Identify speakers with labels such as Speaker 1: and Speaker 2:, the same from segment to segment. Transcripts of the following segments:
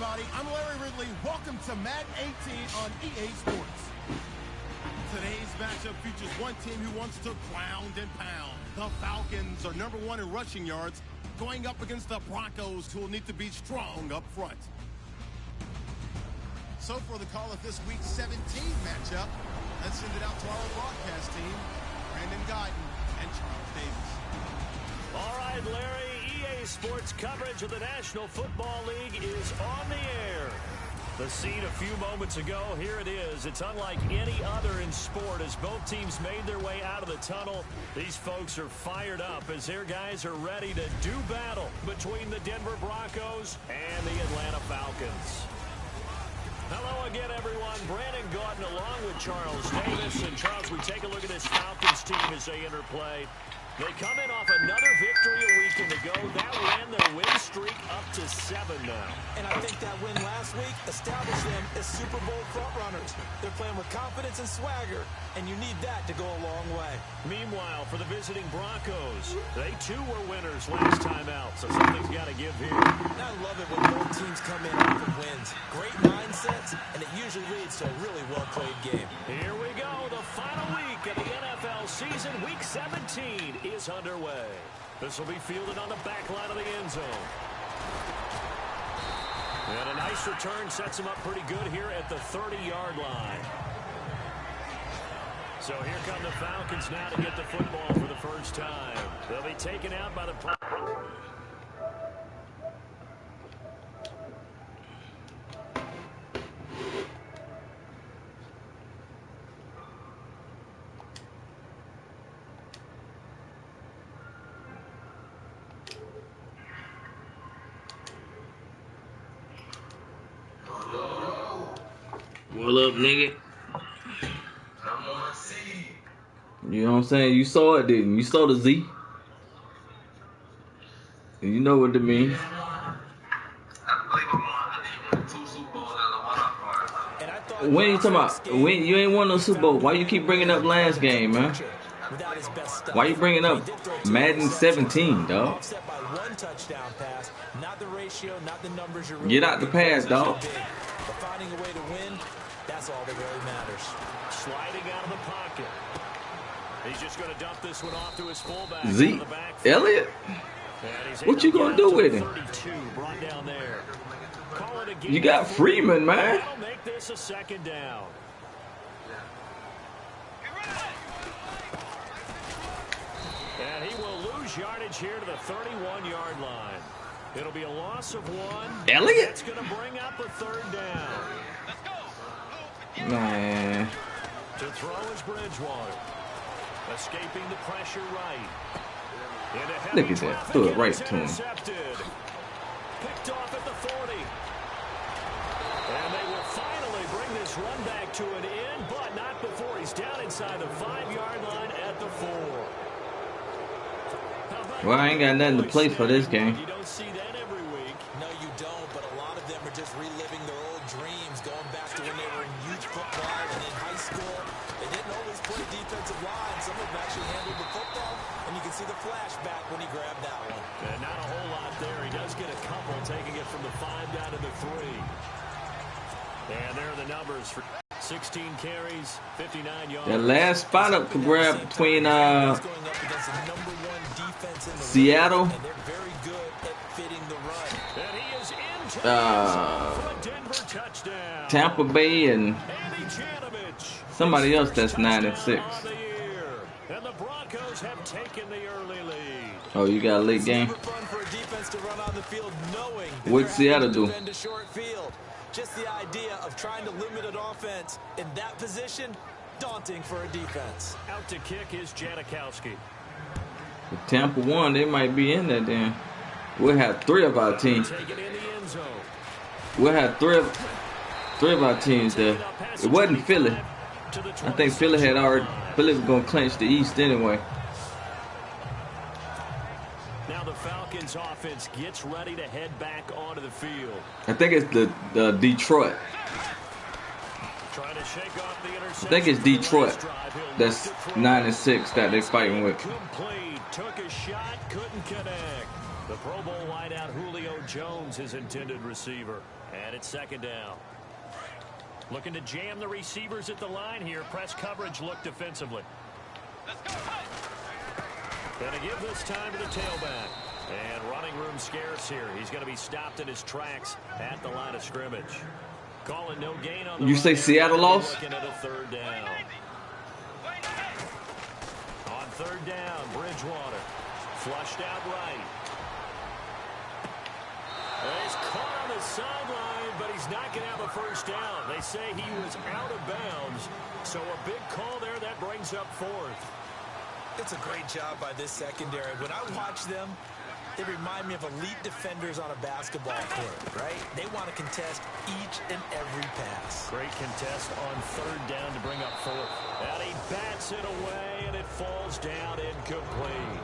Speaker 1: everybody. I'm Larry Ridley. Welcome to Madden 18 on EA Sports. Today's matchup features one team who wants to ground and pound. The Falcons are #1 in rushing yards, going up against the Broncos, who will need to be strong up front. So for the call of this Week 17 matchup, let's send it out to our broadcast team, Brandon Guyton and Charles Davis.
Speaker 2: All right, Larry, EA Sports coverage of the National Football League is on the air. The scene a few moments ago, here it is. It's unlike any other in sport as both teams made their way out of the tunnel. These folks are fired up as their guys are ready to do battle between the Denver Broncos and the Atlanta Falcons. Hello again, everyone. Brandon Guyton along with Charles Davis. And Charles, we take a look at this Falcons team as they enter play. They come in off another victory a weekend ago. That ran their win streak up to 7 now.
Speaker 3: And I think that win last week established them as Super Bowl frontrunners. They're playing with confidence and swagger, and you need that to go a long way.
Speaker 2: Meanwhile, for the visiting Broncos, they too were winners last time out, so something's got to give here.
Speaker 3: I love it when both teams come in off of wins. Great mindsets, and it usually leads to a really well-played game.
Speaker 2: Here we go. The final week of the NFL season, Week 17, is underway. This will be fielded on the back line of the end zone. And a nice return sets him up pretty good here at the 30-yard line. So here come the Falcons now to get the football for the first time. They'll be taken out by the...
Speaker 4: What up, nigga? You know what I'm saying? You saw it, didn't you? You saw the Z. And you know what it means. When you talking about? When you ain't won no Super Bowl? Why you keep bringing up last game, man? Why you bringing up Madden 17, dog? Get out the pass, dog.
Speaker 3: Finding a way to win, that's all that really matters.
Speaker 2: Sliding out of the pocket. He's just going to dump this one off to his fullback.
Speaker 4: Zeke Elliott? What you going to do with him? You got Freeman, man.
Speaker 2: That'll make this a second down. And he will lose yardage here to the 31-yard line. It'll be a loss of 1.
Speaker 4: Elliott?
Speaker 2: It's going to bring up a third down.
Speaker 4: Man.
Speaker 2: To throw is Bridgewater. Escaping the pressure right.
Speaker 4: Look at that. Threw it right to him.
Speaker 2: Picked off at the 40. And they will finally bring this run back to an end, but not before he's down inside the 5-yard line at the 4.
Speaker 4: Well, I ain't got nothing to play for this game.
Speaker 2: You don't see that every week.
Speaker 3: No, you don't, but a lot of them are just reliving their old dreams, going back to when they were in youth football and in high school. They didn't always play defensive line. Some of them actually handled the football, and you can see the flashback when he grabbed that one.
Speaker 2: And not a whole lot there. He does get a couple, taking it from the 5 down to the 3. And there are the numbers for 16 carries, 59 yards.
Speaker 4: That last spot up to grab between Seattle, Tampa Bay, and somebody else that's 9-6.
Speaker 2: And the Broncos have taken the early lead.
Speaker 4: Oh, you got a late game? What'd Seattle do?
Speaker 3: Just the idea of trying to limit an offense in that position, daunting for a defense.
Speaker 2: Out to kick is Janikowski.
Speaker 4: If Tampa won, they might be in there then. We'll have 3 of our teams. We'll have three of our teams there. It wasn't Philly. I think Philly was going to clinch the East anyway.
Speaker 2: Now the Falcons offense gets ready to head back onto the field.
Speaker 4: I think it's the Detroit.
Speaker 2: Trying to shake off the interception.
Speaker 4: I think it's Detroit. That's 9-6 that they're fighting with.
Speaker 2: Complete. Took a shot, couldn't connect. The Pro Bowl wideout Julio Jones, his intended receiver. And it's second down. Looking to jam the receivers at the line here. Press coverage look defensively. Gonna give this time to the tailback. And running room scarce here. He's going to be stopped in his tracks at the line of scrimmage. Calling no gain on the
Speaker 4: You say Seattle lost?
Speaker 2: Looking at a third down. On third down, Bridgewater. Flushed out right. He's caught on the sideline, but he's not going to have a first down. They say he was out of bounds. So a big call there that brings up fourth.
Speaker 3: It's a great job by this secondary. When I watch them, they remind me of elite defenders on a basketball court, right? They want to contest each and every pass.
Speaker 2: Great contest on third down to bring up fourth. And he bats it away, and it falls down incomplete.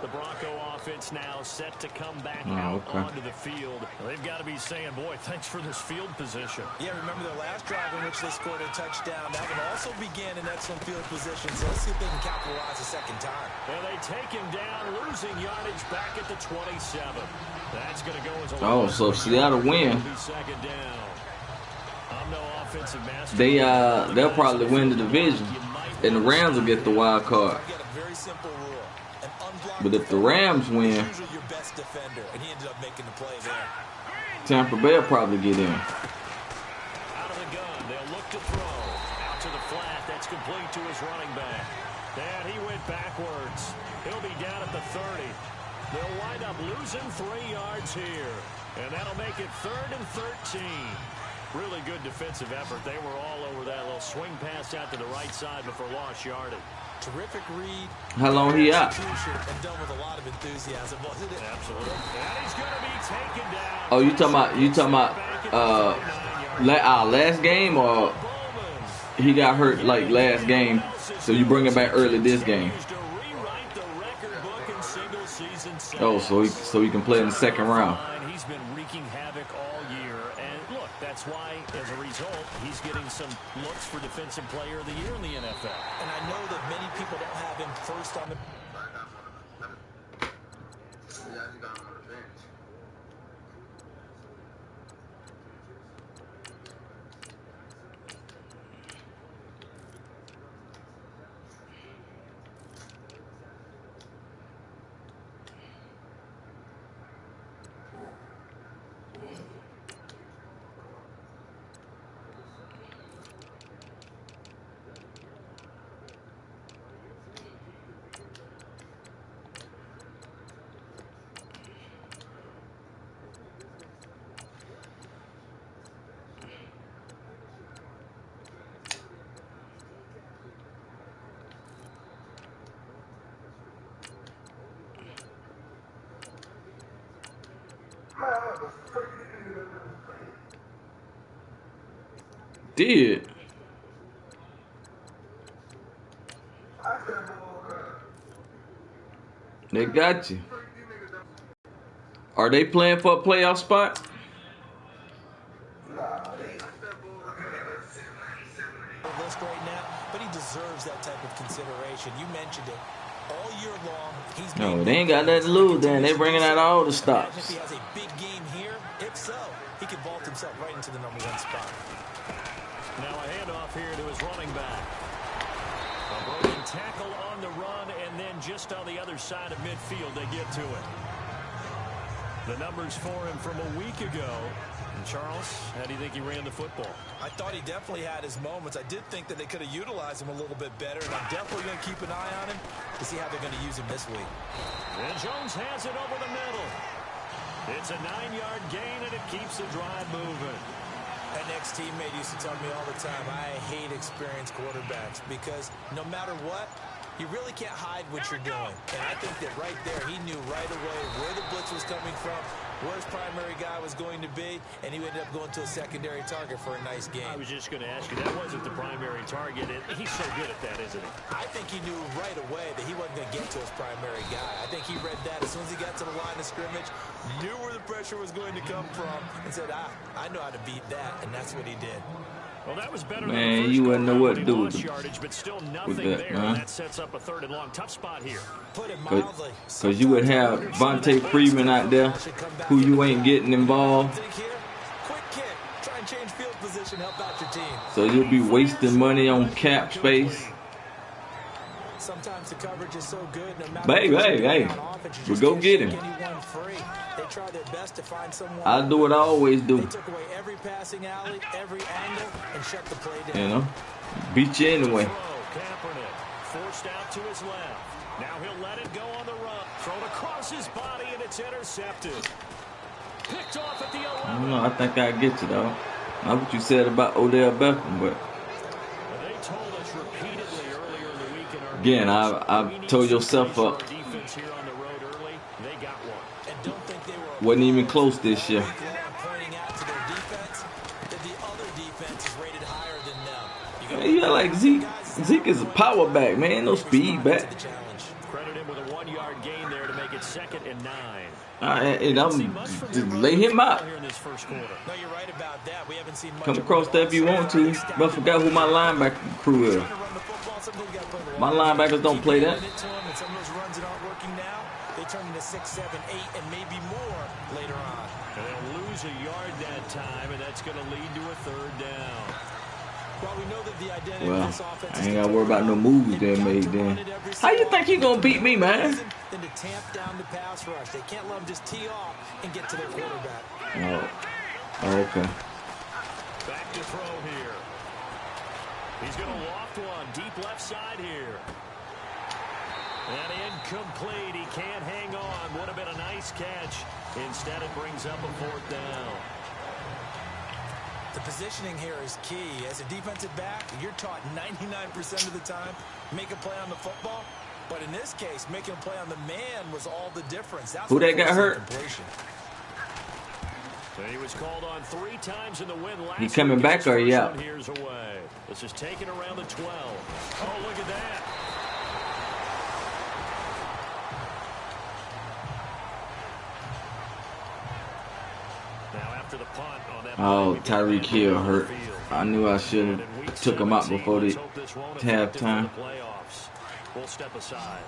Speaker 2: The Bronco offense now set to come back out onto the field. They've got to be saying, boy, thanks for this field position.
Speaker 3: Yeah, remember their last drive in which they scored a touchdown. That one also began in excellent field position, so let's see if they can capitalize a second time.
Speaker 2: And they take him down, losing yardage back at the 27. That's going to go as a
Speaker 4: so Seattle win.
Speaker 2: Second down. I'm no offensive master.
Speaker 4: They'll probably win the division, and the Rams will get the wild card.
Speaker 3: I got a very simple rule.
Speaker 4: But if the Rams win,
Speaker 3: Your best defender, and he ended up making the play there.
Speaker 4: Tampa Bay will probably get in.
Speaker 2: Out of the gun, they'll look to throw. Out to the flat, that's complete to his running back. And he went backwards. He'll be down at the 30. They'll wind up losing 3 yards here. And that'll make it 3rd and 13. Really good defensive effort. They were all over that little swing pass out to the right side before lost yardage.
Speaker 3: Terrific read.
Speaker 4: How long he out?
Speaker 3: And done with a lot of enthusiasm, wasn't it?
Speaker 2: Absolutely. And he's going to be taken down.
Speaker 4: Oh, you talking about our last game, or he got hurt like last game, so you bring him back early this game? Oh, so he can play in the second round.
Speaker 2: He's been wreaking havoc all year, and look, that's why, as a result, he's getting some looks for Defensive Player of the Year in the NFL.
Speaker 3: And I know that many people don't have him first on the...
Speaker 4: Did. They got you. Are they playing for a playoff spot?
Speaker 3: List right now, but he deserves that type of consideration. You mentioned it. All year long, he's
Speaker 4: No, they ain't got nothing to lose then. They bringing out all the stops.
Speaker 3: If he has a big game here, if so, he could vault himself right into the #1 spot.
Speaker 2: Now a handoff here to his running back. A broken tackle on the run, and then just on the other side of midfield, they get to it. The numbers for him from a week ago. And Charles, how do you think he ran the football?
Speaker 3: I thought he definitely had his moments. I did think that they could have utilized him a little bit better, and I'm definitely going to keep an eye on him to see how they're going to use him this week.
Speaker 2: And Jones has it over the middle. It's a 9-yard gain, and it keeps the drive moving.
Speaker 3: An ex-teammate used to tell me all the time, I hate experienced quarterbacks because no matter what, you really can't hide what you're doing. And I think that right there, he knew right away where the blitz was coming from, where his primary guy was going to be, and he ended up going to a secondary target for a nice game.
Speaker 2: I was just going to ask you, that wasn't the primary target. He's so good at that, isn't he?
Speaker 3: I think he knew right away that he wasn't going to get to his primary guy. I think he read that as soon as he got to the line of scrimmage, knew where the pressure was going to come from, and said, I know how to beat that, and that's what he did.
Speaker 2: Well, that was better
Speaker 4: Man,
Speaker 2: than the
Speaker 4: you
Speaker 2: first
Speaker 4: wouldn't know what to do
Speaker 2: with
Speaker 4: with
Speaker 2: yardage, but still
Speaker 4: that,
Speaker 2: nothing there.
Speaker 4: man.
Speaker 2: That sets up a 3rd and long. Tough spot here.
Speaker 3: Put it mildly.
Speaker 4: Because you would have Vontae Freeman out there who you ain't getting involved.
Speaker 3: Quick kick. Try and change field position, help out your team.
Speaker 4: So you'll be wasting money on cap space.
Speaker 3: Sometimes the coverage is so good, no matter
Speaker 4: But hey, we go get him.
Speaker 3: They try their best to find someone.
Speaker 4: I'll do what I always do.
Speaker 3: They took away every passing alley, every angle, and shut the play down.
Speaker 4: You know, beat you anyway.
Speaker 2: Kaepernick forced out to his left. Now he'll let it go on the run. Thrown across his body, and it's intercepted. Picked off at the 11.
Speaker 4: I don't know. I think I get you, though. Not what you said about Odell Beckham, but
Speaker 2: They told us repeatedly earlier in the week in our
Speaker 4: again, I told yourself up.
Speaker 2: defense here on the road early. They got one.
Speaker 3: And don't think they were
Speaker 4: Wasn't even close this year.
Speaker 3: pointing out to their defense that the other defense is rated higher than them.
Speaker 4: Man, you got like Zeke. Zeke is a power back, man. No speed back.
Speaker 2: Credit him with a 1-yard gain there to make it 2nd and 9.
Speaker 4: And I'm just lay him out.
Speaker 2: Here in this first quarter.
Speaker 3: No, you're right about that. We haven't seen much
Speaker 4: Come across that if you want to. But I forgot who my linebacker crew is. My linebackers don't play that.
Speaker 3: And some of those runs that aren't working now, they turn into 6, 7, 8, and maybe more later on.
Speaker 2: And they'll lose a yard that time, and that's going to lead to a 3rd down.
Speaker 3: Well, we know that the identity
Speaker 4: Well,
Speaker 3: of this offense
Speaker 4: I ain't got to worry about no moves they made then. How you think he going to beat me, man?
Speaker 3: Then to tamp down the pass rush. They can't let them just tee off and get to their quarterback.
Speaker 4: Oh, okay.
Speaker 2: Back to throw here. He's going to loft one deep left side here. And incomplete. He can't hang on. Would have been a nice catch. Instead, it brings up a 4th down.
Speaker 3: The positioning here is key. As a defensive back, you're taught 99% of the time, make a play on the football. But in this case, making a play on the man was all the difference. That's
Speaker 4: Who that got hurt?
Speaker 2: He was called on 3 times in the win last
Speaker 4: He coming back or he out?
Speaker 2: Here's away. This is taken around the 12. Oh, look at that. Now after the punt on that.
Speaker 4: Oh, Tyreek Hill hurt. I knew I should have took him out before the halftime.
Speaker 2: We'll step aside.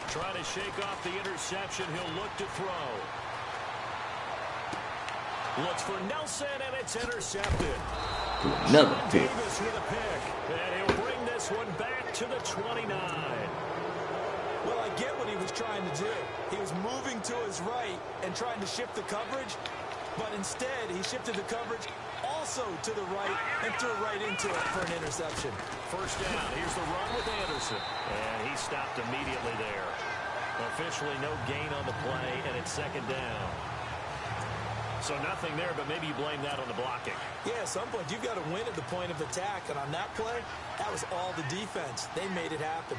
Speaker 2: Try to shake off the interception. He'll look to throw. Looks for Nelson, and it's intercepted.
Speaker 4: Another pick.
Speaker 2: Davis with a pick. And he'll bring this one back to the 29.
Speaker 3: Well, I get what he was trying to do. He was moving to his right and trying to shift the coverage, but instead he shifted the coverage also to the right and threw right into it for an interception.
Speaker 2: First down. Here's the run with Anderson. And he stopped immediately there. Officially no gain on the play, and it's 2nd down. So nothing there, but maybe you blame that on the blocking.
Speaker 3: Yeah, at some point you've got to win at the point of attack, and on that play, that was all the defense. They made it happen.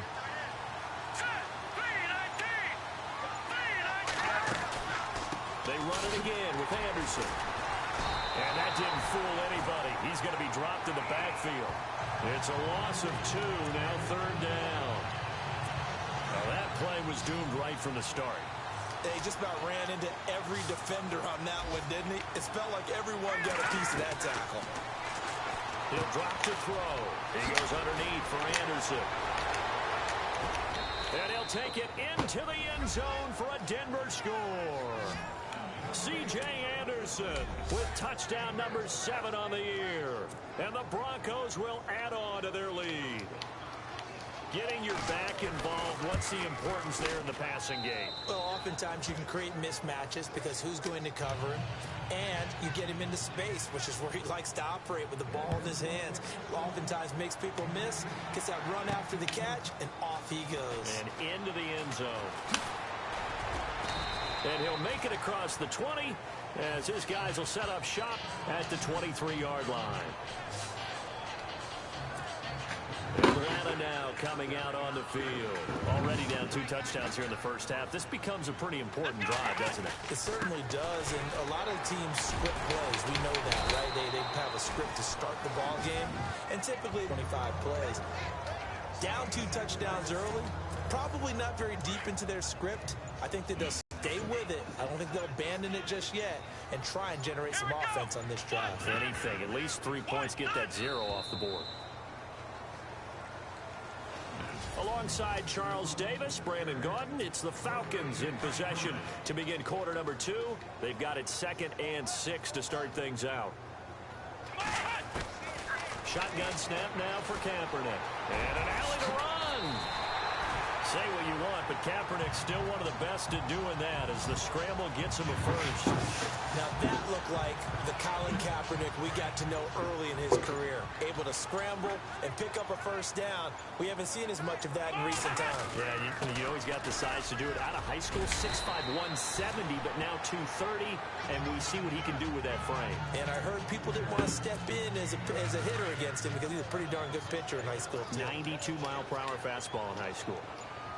Speaker 2: They run it again with Anderson. And that didn't fool anybody. He's going to be dropped in the backfield. It's a loss of 2, now 3rd down. Now that play was doomed right from the start.
Speaker 3: He just about ran into every defender on that one, didn't he? It felt like everyone got a piece of that tackle.
Speaker 2: He'll drop to throw. He goes underneath for Anderson. And he'll take it into the end zone for a Denver score. C.J. Anderson with touchdown number 7 on the year. And the Broncos will add on to their lead. Getting your back involved, what's the importance there in the passing game?
Speaker 3: Well, oftentimes you can create mismatches because who's going to cover him? And you get him into space, which is where he likes to operate with the ball in his hands. Oftentimes makes people miss, gets that run after the catch, and off he goes.
Speaker 2: And into the end zone. And he'll make it across the 20 as his guys will set up shop at the 23-yard line. Atlanta now coming out on the field. Already down 2 touchdowns here in the first half. This becomes a pretty important drive, doesn't it?
Speaker 3: It certainly does, and a lot of teams script plays. We know that, right? They have a script to start the ball game, and typically 25 plays. Down 2 touchdowns early, probably not very deep into their script. I think that they'll stay with it. I don't think they'll abandon it just yet and try and generate some offense on this drive.
Speaker 2: Anything, at least 3 points, get that 0 off the board. Alongside Charles Davis, Brandon Gaudin, it's the Falcons in possession to begin quarter number 2. They've got it 2nd and 6 to start things out. Shotgun snap now for Kaepernick. And an alley to run. Say what you want, but Kaepernick's still one of the best at doing that as the scramble gets him a first.
Speaker 3: Now that looked like the Colin Kaepernick we got to know early in his career. Able to scramble and pick up a first down. We haven't seen as much of that in recent times.
Speaker 2: Yeah, you always got the size to do it. Out of high school, 6'5", 170, but now 230, and we see what he can do with that frame.
Speaker 3: And I heard people didn't want to step in as a hitter against him because he's a pretty darn good pitcher in high school, too.
Speaker 2: 92-mile-per-hour fastball in high school.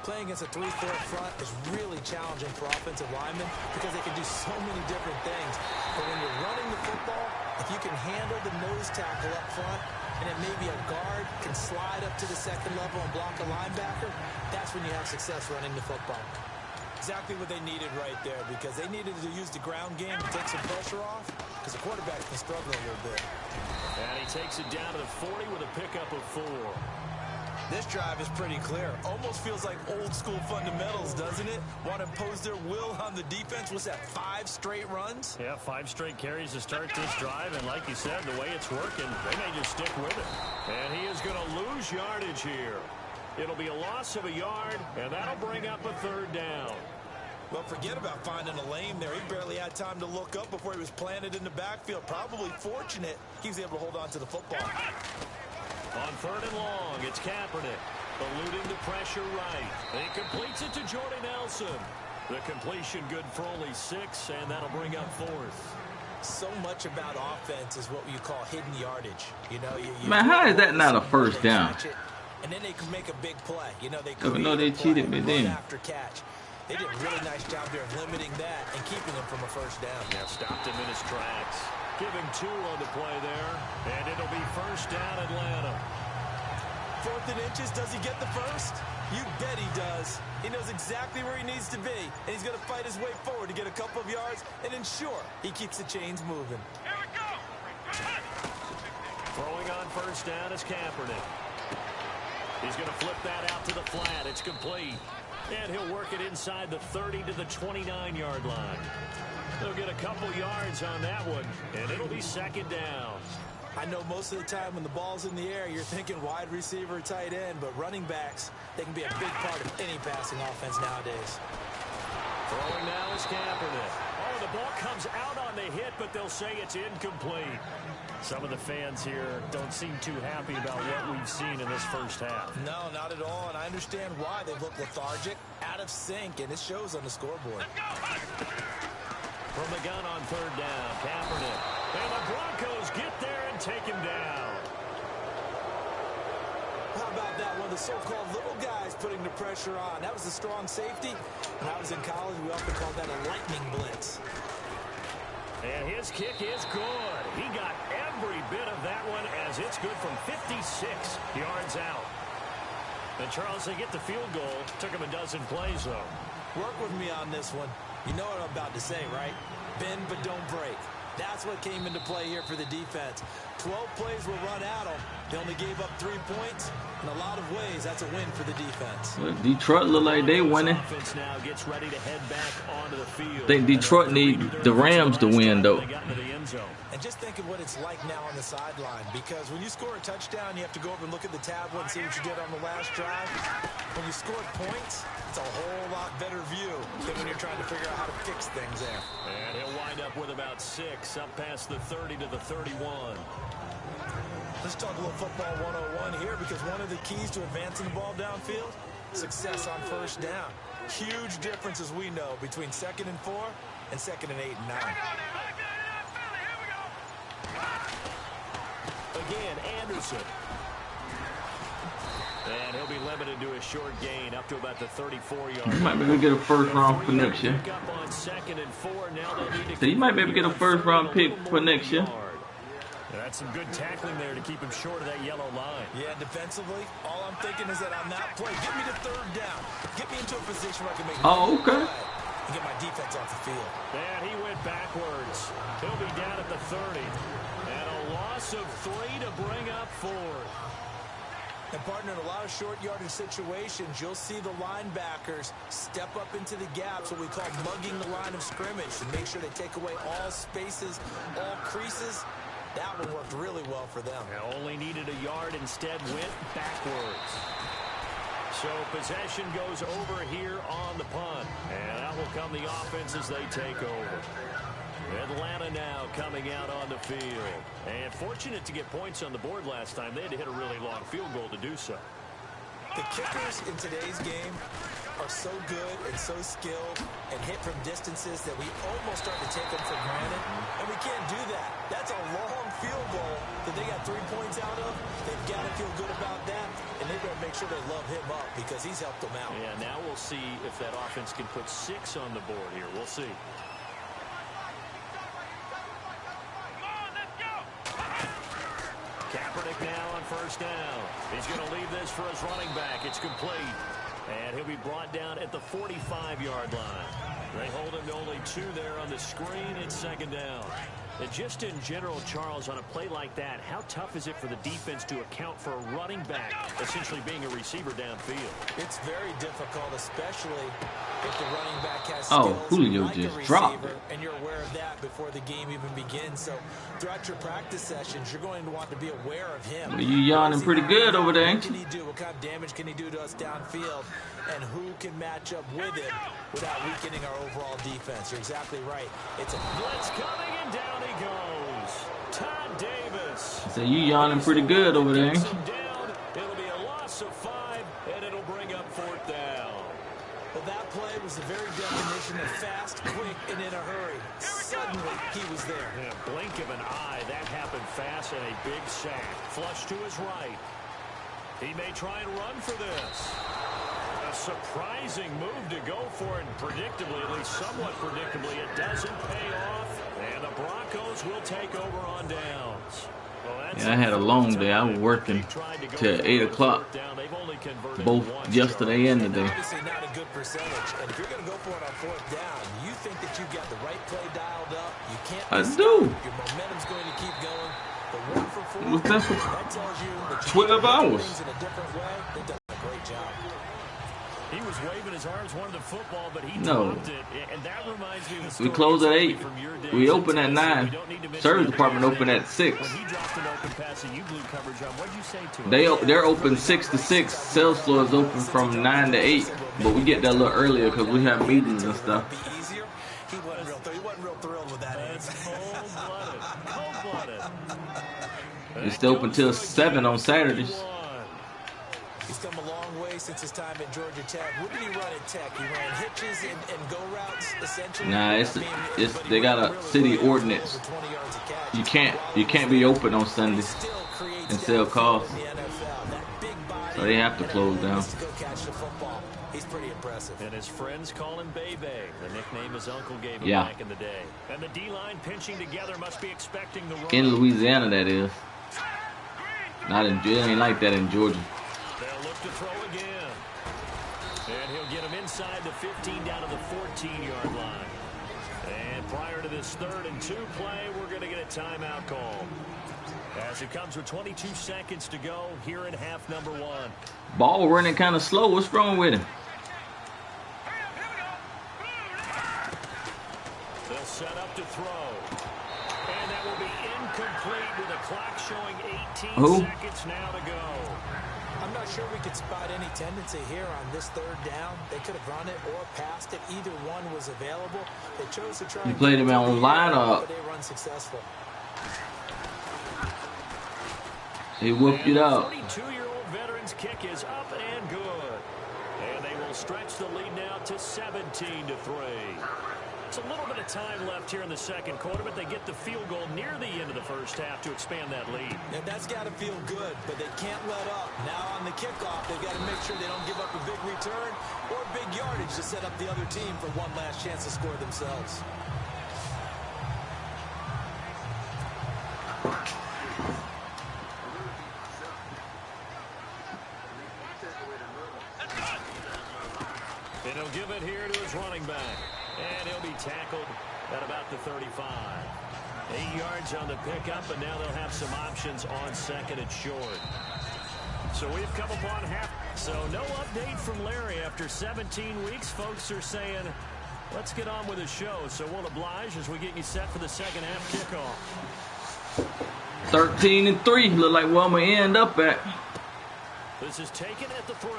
Speaker 3: Playing against a 3-4 front is really challenging for offensive linemen because they can do so many different things. But when you're running the football, if you can handle the nose tackle up front, and then maybe a guard can slide up to the second level and block a linebacker, that's when you have success running the football. Exactly what they needed right there, because they needed to use the ground game to take some pressure off, because the quarterback's been struggling a little bit.
Speaker 2: And he takes it down to the 40 with a pickup of 4.
Speaker 3: This drive is pretty clear. Almost feels like old school fundamentals, doesn't it? Want to impose their will on the defense. What's that, 5 straight runs?
Speaker 2: Yeah, 5 straight carries to start this drive. And like you said, the way it's working, they may just stick with it. And he is going to lose yardage here. It'll be a loss of a yard, and that'll bring up a 3rd down.
Speaker 3: Well, forget about finding a lane there. He barely had time to look up before he was planted in the backfield. Probably fortunate he was able to hold on to the football.
Speaker 2: On 3rd and long, it's Kaepernick, eluding the pressure right. And he completes it to Jordy Nelson. The completion good for only 6, and that'll bring up 4th.
Speaker 3: So much about offense is what you call hidden yardage. You know,
Speaker 4: man, how is that not a first down?
Speaker 3: And then they can make a big play. You know, they
Speaker 4: cheated me then.
Speaker 3: After catch. They did a really nice job here of limiting that and keeping him from a first down.
Speaker 2: Yeah, stopped him in his tracks. Giving 2 on the play there, and it'll be 1st down Atlanta.
Speaker 3: 4th and inches, does he get the first? You bet he does. He knows exactly where he needs to be, and he's going to fight his way forward to get a couple of yards and ensure he keeps the chains moving.
Speaker 5: Here we go.
Speaker 2: Throwing on 1st down is Kaepernick. He's going to flip that out to the flat. It's complete. And he'll work it inside the 30 to the 29-yard line. They'll get a couple yards on that one, and it'll be 2nd down.
Speaker 3: I know most of the time when the ball's in the air, you're thinking wide receiver, tight end, but running backs, they can be a big part of any passing offense nowadays.
Speaker 2: Throwing now is Kaepernick. Oh, the ball comes out on the hit, but they'll say it's incomplete. Some of the fans here don't seem too happy about what we've seen in this first half.
Speaker 3: No, not at all, and I understand why. They look lethargic, out of sync, and it shows on the scoreboard.
Speaker 2: From the gun on 3rd down, Kaepernick. And the Broncos get there and take him down.
Speaker 3: How about that? One of the so-called little guys putting the pressure on. That was a strong safety. When I was in college, we often called that a lightning blitz.
Speaker 2: And his kick is good. He got every bit of that one as it's good from 56 yards out. And Charles, they get the field goal. Took him a dozen plays, though.
Speaker 3: Work with me on this one. You know what I'm about to say, right? Bend but don't break. That's what came into play here for the defense. 12 plays were run at them. They only gave up 3 points. In a lot of ways, that's a win for the defense.
Speaker 4: Well, Detroit look like they winning.
Speaker 2: Offense now gets ready to head back onto the field.
Speaker 4: I think Detroit need the Rams to win, though.
Speaker 3: And just think of what it's like now on the sideline, because when you score a touchdown, you have to go over and look at the tablet and see what you did on the last drive. When you score points, it's a whole lot better view than when you're trying to figure out how to fix things there.
Speaker 2: And he'll wind up with about 6 up past the 30 to the 31.
Speaker 3: Let's talk a little football 101 here, because one of the keys to advancing the ball downfield, success on 1st down. Huge difference, as we know, between 2nd and 4 and 2nd and 8 and 9.
Speaker 2: Again, Anderson. And he'll be limited to a short gain up to about the 34-yard.
Speaker 4: He might be able to get a 1st round for next year. So he might be able to get a 1st round pick for next year.
Speaker 2: That's some good tackling there to keep him short of that yellow line.
Speaker 3: Yeah, defensively, all I'm thinking is that on that play, get me to 3rd down. Get me into a position where I can make
Speaker 4: okay.
Speaker 3: and get my defense off the field.
Speaker 2: And he went backwards. He'll be down at the 30. And a loss of 3 to bring up 4.
Speaker 3: And, partner, in a lot of short yardage situations, you'll see the linebackers step up into the gaps, what we call mugging the line of scrimmage, to make sure they take away all spaces, all creases. That one worked really well for them.
Speaker 2: Only needed a yard, instead went backwards. So possession goes over here on the punt. And out will come the offense as they take over. Atlanta now coming out on the field. And fortunate to get points on the board last time. They had to hit a really long field goal to do so.
Speaker 3: The kickers in today's game are so good and so skilled and hit from distances that we almost start to take them for granted. And we can't do that. That's a long field goal that they got 3 points out of. They've got to feel good about that. And they've got to make sure they love him up because he's helped them out.
Speaker 2: Yeah, now we'll see if that offense can put 6 on the board here. We'll see. Kaepernick now on first down. He's going to leave this for his running back. It's complete. And he'll be brought down at the 45-yard line. They hold him to only 2 there on the screen. It's second down. And just in general, Charles, on a play like that, how tough is it for the defense to account for a running back essentially being a receiver downfield?
Speaker 3: It's very difficult, especially if the running back has
Speaker 4: Oh,
Speaker 3: skills
Speaker 4: Julio
Speaker 3: like
Speaker 4: just
Speaker 3: a
Speaker 4: dropped
Speaker 3: receiver,
Speaker 4: it.
Speaker 3: and you're aware of that before the game even begins. So throughout your practice sessions, you're going to want to be aware of him.
Speaker 4: You yawning pretty good over there, ain't
Speaker 3: What can
Speaker 4: you?
Speaker 3: he do? What kind of damage can he do to us downfield? And who can match up with him without weakening our overall defense? You're exactly right. It's a
Speaker 2: blitz coming, and down he goes. Todd Davis.
Speaker 4: So you yawning pretty good over there, ain't you?
Speaker 2: Down. It'll be a loss of 5, and it'll bring up 4th down.
Speaker 3: Well, that play was the very definition of fast, quick, and in a hurry. Suddenly, he was there.
Speaker 2: In a blink of an eye, that happened fast, and a big sack. Flush to his right. He may try and run for this. A surprising move to go for it, and predictably, at least somewhat predictably, it doesn't pay off. And the Broncos will take over on downs.
Speaker 4: Yeah, I had a long day. I was working till 8 o'clock, both yesterday and today.
Speaker 3: Obviously not a good percentage. And if you're going to go for it on 4th down, you think that you've got the right play dialed up. You can't
Speaker 4: I
Speaker 3: miss
Speaker 4: do.
Speaker 3: it. Your momentum's going to keep going. The 1 for 4,
Speaker 4: Was that for
Speaker 3: that tells you that
Speaker 4: 12 hours?
Speaker 3: things in a different way. They've done a great job.
Speaker 2: He was waving his arms, wanted the football, but he
Speaker 4: No.
Speaker 2: dropped it. And that reminds me of the story
Speaker 4: We close at 8.
Speaker 2: from your days
Speaker 4: We
Speaker 2: in
Speaker 4: open at
Speaker 2: Tennessee.
Speaker 4: 9.
Speaker 2: We don't need to miss
Speaker 4: Service
Speaker 2: another
Speaker 4: department
Speaker 2: game.
Speaker 4: open at 6.
Speaker 2: When he dropped an open pass and you blew coverage on, what'd you say to him?
Speaker 4: They're open 6 to 6. Sales floor is open from 9 to 8. But we get there a little earlier because we have meetings and stuff.
Speaker 3: Be easier. He wasn't real thrilled with that answer.
Speaker 2: Cold-blooded. Cold-blooded.
Speaker 4: It's still open till 7 on Saturdays.
Speaker 3: He's come a long way since his time at Georgia Tech. What did he run at Tech? He ran hitches and go routes, essentially.
Speaker 4: Nah, it's they got a city ordinance. You can't be open on Sundays and sell cars. So they have to close down.
Speaker 3: He's pretty impressive.
Speaker 2: And his friends call him Bebe. The nickname his uncle gave him
Speaker 4: Yeah.
Speaker 2: back in the day. And the D-line pinching together must be expecting the run.
Speaker 4: In Louisiana, that is. Not in it ain't like that in Georgia.
Speaker 2: They'll look to throw again. And he'll get him inside the 15 down to the 14-yard line. And prior to this 3rd and 2 play, we're going to get a timeout call. As it comes with 22 seconds to go here in half number 1.
Speaker 4: Ball running kind of slow. What's wrong with him?
Speaker 2: They'll set up to throw. And that will be incomplete with a clock showing 18 seconds now to go.
Speaker 3: I'm not sure we could spot any tendency here on this 3rd down. They could have run it or passed it. Either one was available. They chose to try.
Speaker 4: You played him on line or
Speaker 3: they run successful.
Speaker 4: he whooped it out.
Speaker 2: 42-year-old veteran's kick is up and good. And they will stretch the lead now to 17-3. It's a little bit of time left here in the second quarter, but they get the field goal near the end of the first half to expand that lead.
Speaker 3: And that's got to feel good, but they can't let up. Now on the kickoff, they've got to make sure they don't give up a big return or big yardage to set up the other team for one last chance to score themselves.
Speaker 2: And he'll give it here to his running back. And he'll be tackled at about the 35. 8 yards on the pickup, and now they'll have some options on second and short. So we've come upon half. So no update from Larry after 17 weeks. Folks are saying, let's get on with the show. So we'll oblige as we get you set for the second half kickoff.
Speaker 4: 13-3. Look like where I'm going to end up at.
Speaker 2: This is taken at the 3.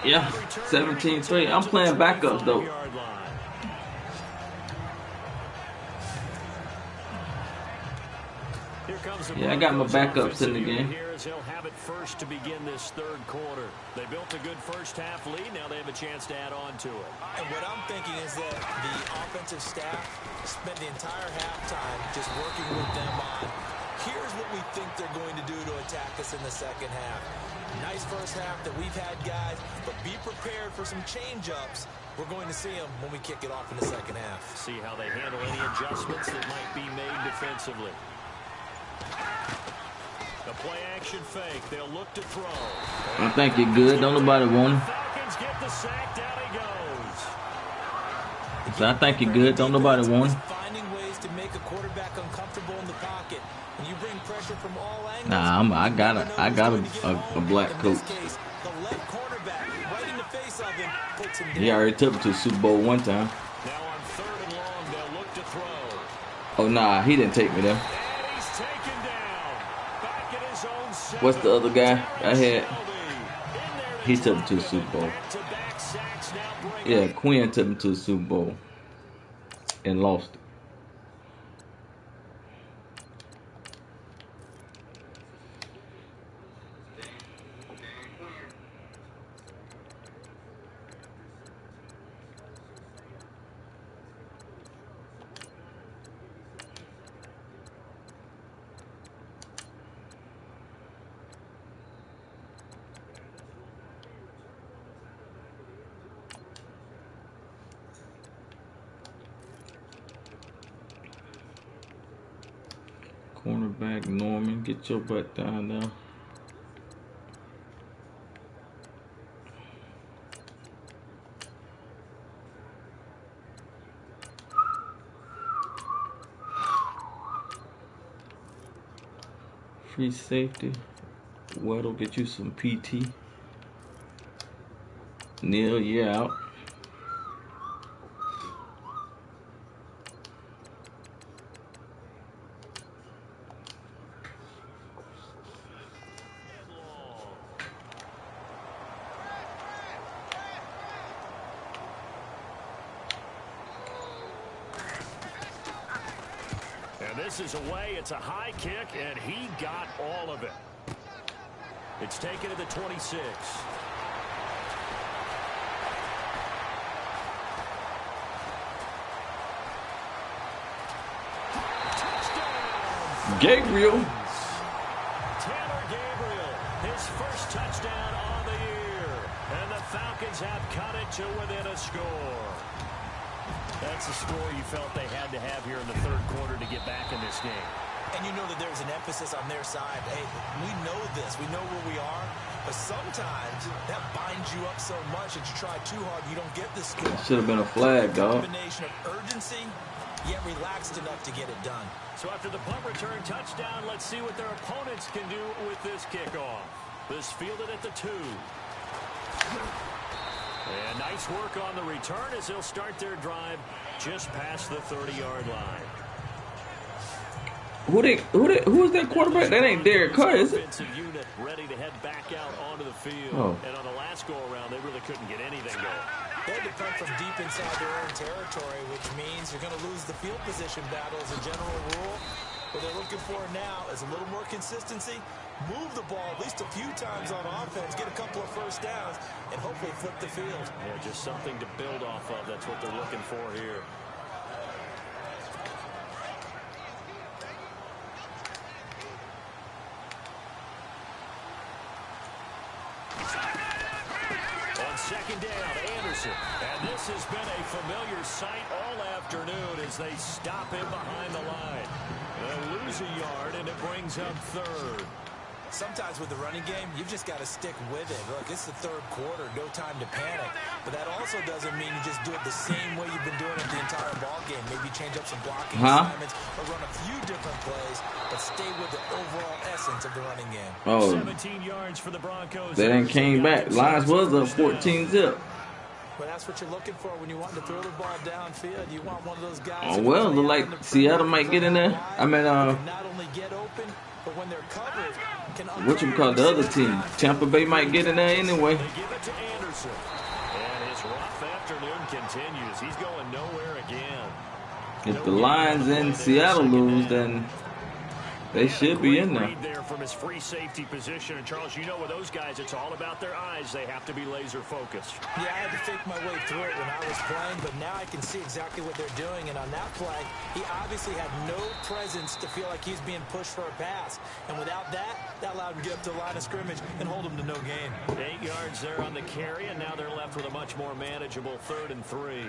Speaker 4: Yeah, 17-3. I'm playing backups, though. Yeah, I got my backups in the game.
Speaker 2: He'll have it first to begin this third quarter. They built a good first half lead. Now they have a chance to add on to it.
Speaker 3: And what I'm thinking is that the offensive staff spent the entire halftime just working with them on, here's what we think they're going to do to attack us in the second half. Nice first half that we've had, guys, but be prepared for some change-ups. We're going to see them when we kick it off in the second half.
Speaker 2: See how they handle any adjustments that might be made defensively. A play-action fake. They'll look to throw.
Speaker 4: I think you're good. Don't nobody want him.
Speaker 2: Falcons get the sack. Down he goes.
Speaker 4: So I think you're good. Don't nobody want him.
Speaker 3: Finding ways to make a quarterback uncomfortable in the pocket. When you bring pressure from all angles.
Speaker 4: Nah, I got a black coat.
Speaker 3: The left cornerback right in the face of him puts him down.
Speaker 4: He already took him to the Super Bowl one time.
Speaker 2: Now on 3rd and long, they'll look to throw.
Speaker 4: Oh nah, he didn't take me there.
Speaker 2: And he's taken down. Back at his own 7.
Speaker 4: What's the other guy I had? He took him to the Super Bowl.
Speaker 2: Back-to-back sacks now break.
Speaker 4: Yeah, Quinn took him to the Super Bowl and lost it. Cornerback Norman, get your butt down there. Free safety. Weddle, get you some PT. Neil, you out.
Speaker 2: This is away. It's a high kick, and he got all of it. It's taken to the 26. Touchdown!
Speaker 4: Gabriel.
Speaker 2: Taylor Gabriel, his first touchdown on the year. And the Falcons have cut it to within a score. That's a score you felt they had to have here in the third quarter to get back in this game.
Speaker 3: And you know that there's an emphasis on their side. Hey, we know this. We know where we are. But sometimes that binds you up so much that you try too hard, you don't get this score.
Speaker 4: Should have been a flag, dog.
Speaker 3: Combination of urgency, yet relaxed enough to get it done.
Speaker 2: So after the punt return touchdown, let's see what their opponents can do with this kickoff. This fielded at the 2. And nice work on the return as they'll start their drive just past the 30-yard line.
Speaker 4: Who is that quarterback? That ain't Derek Carr, is it?
Speaker 2: Offensive unit ready to head back out onto the field.
Speaker 4: Oh.
Speaker 2: And on the last go-around, they really couldn't get anything going.
Speaker 3: They had to punt from deep inside their own territory, which means you're going to lose the field position battle as a general rule. What they're looking for now is a little more consistency, move the ball at least a few times on offense, get a couple of first downs, and hopefully flip the field.
Speaker 2: Yeah, just something to build off of. That's what they're looking for here. On second down, Anderson. And this has been a familiar sight all afternoon as they stop him behind the line. They'll lose a yard, and it brings up 3rd.
Speaker 3: Sometimes with the running game, you've just got to stick with it. Look, it's the third quarter, no time to panic. But that also doesn't mean you just do it the same way you've been doing it the entire ball game. Maybe change up some blocking assignments or run a few different plays, but stay with the overall essence of the running game.
Speaker 4: Oh,
Speaker 2: 17 yards for the Broncos.
Speaker 4: They then came back. Lions was up 14-0.
Speaker 3: But that's what you're looking for when you want to throw the ball downfield. You want one of those guys.
Speaker 4: Oh, well, look like Seattle might get in there. I mean,
Speaker 3: not only get open, but when they're covered,
Speaker 4: what you call the other team? Tampa Bay might get in there anyway.
Speaker 2: They give it to Anderson. And his rough afternoon continues. He's going nowhere again.
Speaker 4: If the Lions and Seattle lose, then they should be in there.
Speaker 2: There from his free safety position. And Charles, you know with those guys, it's all about their eyes. They have to be laser focused.
Speaker 3: Yeah, I had to think my way through it when I was playing, but now I can see exactly what they're doing. And on that play, he obviously had no presence to feel like he's being pushed for a pass. And without that, that allowed him to get up to the line of scrimmage and hold him to no gain.
Speaker 2: 8 yards there on the carry, and now they're left with a much more manageable 3rd and 3.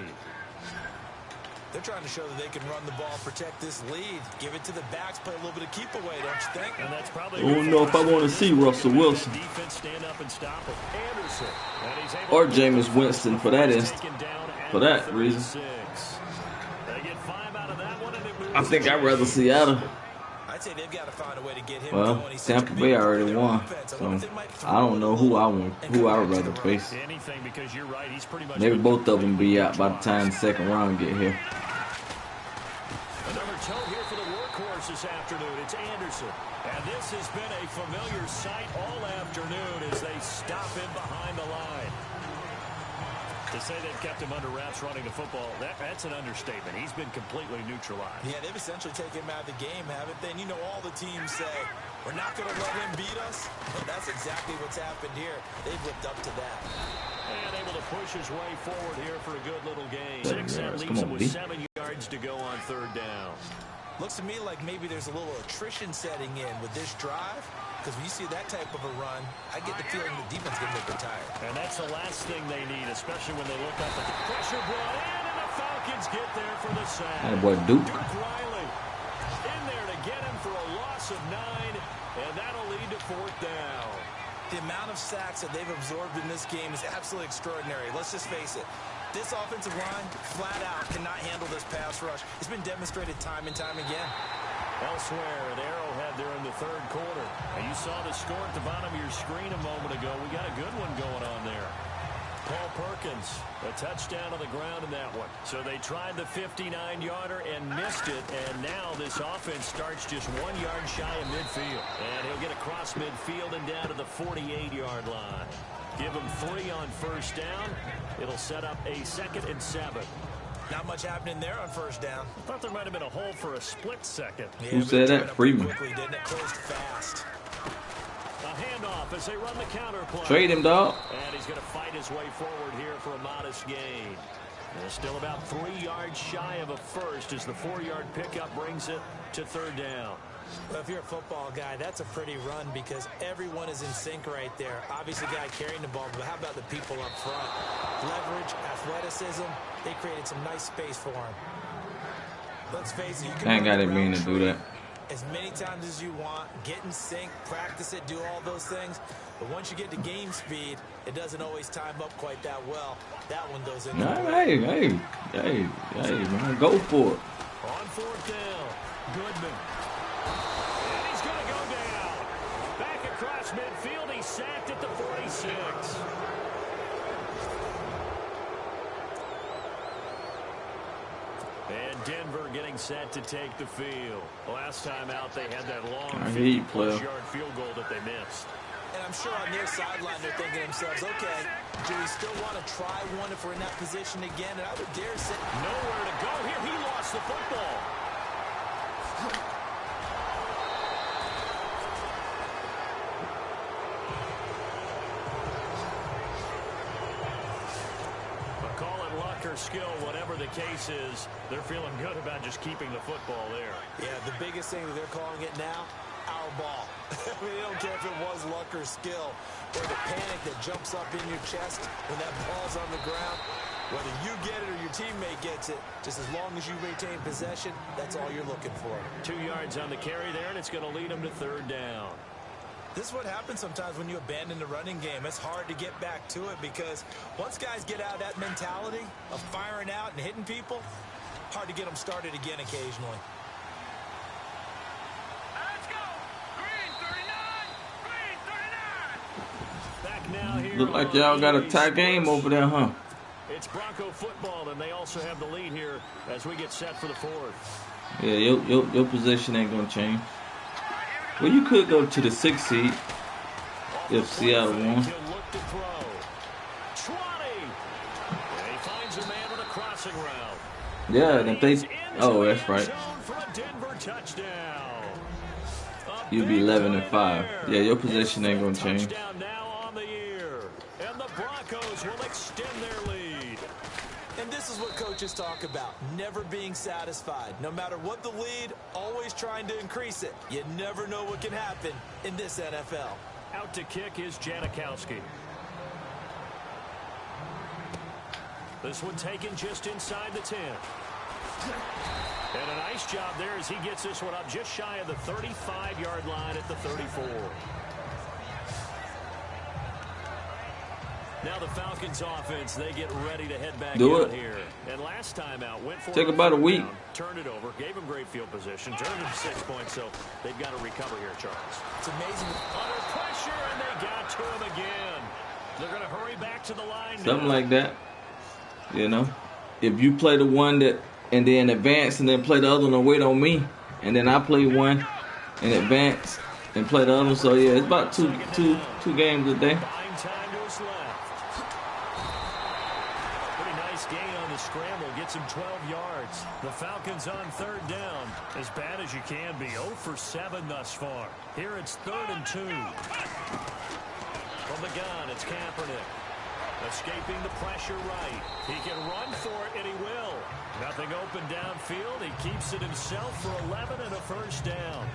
Speaker 3: They're trying to show that they can run the ball, protect this lead, give it to the backs, play a little bit of keep away, don't you think?
Speaker 2: And that's probably
Speaker 4: I don't know if I want to see Russell Wilson
Speaker 2: stand up and stop it. Anderson,
Speaker 4: or Jameis Winston for that reason. I think I'd rather Seattle.
Speaker 3: I'd say they've got to find a way to get him
Speaker 4: well,
Speaker 3: going.
Speaker 4: Tampa Bay already won, so I don't know who I would rather face.
Speaker 2: Anything, because you're right, he's pretty much
Speaker 4: maybe both of them be out by the time the second round get here.
Speaker 2: Another toe here for the workhorse this afternoon. It's Anderson. And this has been a familiar sight all afternoon as they stop him behind the line. To say they've kept him under wraps running the football, that's an understatement. He's been completely neutralized.
Speaker 3: Yeah, they've essentially taken him out of the game, haven't they? And you know all the teams say, we're not going to let him beat us. Well, that's exactly what's happened here. They've lived up to that.
Speaker 2: And able to push his way forward here for a good little gain. 6 and leaves him with 7 yards to go on 3rd down.
Speaker 3: Looks to me like maybe there's a little attrition setting in with this drive. Because when you see that type of a run, I get the feeling the defense is going to make it tired.
Speaker 2: And that's the last thing they need, especially when they look up at the pressure brought in, and the Falcons get there for the sack.
Speaker 4: That boy Duke
Speaker 2: Riley in there to get him for a loss of 9, and that'll lead to 4th down.
Speaker 3: The amount of sacks that they've absorbed in this game is absolutely extraordinary. Let's just face it. This offensive line, flat out, cannot handle this pass rush. It's been demonstrated time and time again.
Speaker 2: Elsewhere at Arrowhead there in the 3rd quarter. And you saw the score at the bottom of your screen a moment ago. We got a good one going on there. Paul Perkins, a touchdown on the ground in that one. So they tried the 59-yarder and missed it. And now this offense starts just 1 yard shy of midfield. And he'll get across midfield and down to the 48-yard line. Give him 3 on 1st down. It'll set up a 2nd and 7.
Speaker 3: Not much happening there on 1st down.
Speaker 2: I thought there might have been a hole for a split second.
Speaker 3: Yeah,
Speaker 4: who said that? Freeman.
Speaker 3: Quickly, didn't it? Closed fast.
Speaker 2: A handoff as they run the counter play.
Speaker 4: Trade him, dog.
Speaker 2: And he's going to fight his way forward here for a modest gain. And still about 3 yards shy of a first as the 4-yard pickup brings it to 3rd down.
Speaker 3: Well, if you're a football guy, that's a pretty run because everyone is in sync right there. Obviously, the guy carrying the ball, but how about the people up front? Leverage, athleticism, they created some nice space for him. Let's face it, you can
Speaker 4: I ain't got it mean to do that.
Speaker 3: As many times as you want, get in sync, practice it, do all those things. But once you get to game speed, it doesn't always time up quite that well. That one goes in.
Speaker 4: Hey, man, go for it.
Speaker 2: On 4th down, Goodman. And he's going to go down. Back across midfield, he's sacked at the 46. And Denver getting set to take the field. Last time out, they had that long 50-plus-yard field goal that they missed.
Speaker 3: And I'm sure on their sideline, they're thinking to themselves, okay, do we still want to try one if we're in that position again? And I would dare say
Speaker 2: nowhere to go here. He lost the football. Or skill, whatever the case is, they're feeling good about just keeping the football there.
Speaker 3: Yeah, the biggest thing that they're calling it now, our ball. I mean, they don't care if it was luck or skill or the panic that jumps up in your chest when that ball's on the ground. Whether you get it or your teammate gets it, just as long as you retain possession, that's all you're looking for.
Speaker 2: 2 yards on the carry there, and it's going to lead them to 3rd down.
Speaker 3: This is what happens sometimes when you abandon the running game. It's hard to get back to it because once guys get out of that mentality of firing out and hitting people, hard to get them started again occasionally.
Speaker 2: Let's go. Green 39. Back now here.
Speaker 4: Look like y'all got a tie game over there, huh?
Speaker 2: It's Bronco football, and they also have the lead here as we get set for the fourth.
Speaker 4: Yeah, your position ain't gonna change. Well, you could go to the 6th seed if Seattle won. Yeah, and if they... Oh, that's right. You'd be 11-5. Yeah, your position ain't gonna change.
Speaker 2: And the Broncos will extend their lead.
Speaker 3: And this is what coaches talk about, never being satisfied. No matter what the lead, always trying to increase it. You never know what can happen in this NFL.
Speaker 2: Out to kick is Janikowski. This one taken just inside the 10. And a nice job there as he gets this one up just shy of the 35-yard line at the 34. Now the Falcons offense, they get ready to head back out here. And last time out, went for
Speaker 4: Took about a week.
Speaker 2: Down, turned it over, gave him great field position, turned him 6 points, so they've got to recover here, Charles.
Speaker 3: It's amazing.
Speaker 2: Under pressure, and they got to him again. They're going to hurry back to the line
Speaker 4: Something
Speaker 2: now.
Speaker 4: like that. You know? If you play the one that, and then advance, and then play the other one and wait on me, and then I play one and advance and play the other one. So, yeah, it's about two games a day.
Speaker 2: Buying time to his left. Pretty nice gain on the scramble. Gets him 12 yards. The Falcons on third down. As bad as you can be. 0 for 7 thus far. Here it's 3rd and 2. From the gun, it's Kaepernick. Escaping the pressure right. He can run for it, and he will. Nothing open downfield. He keeps it himself for 11 and a first down.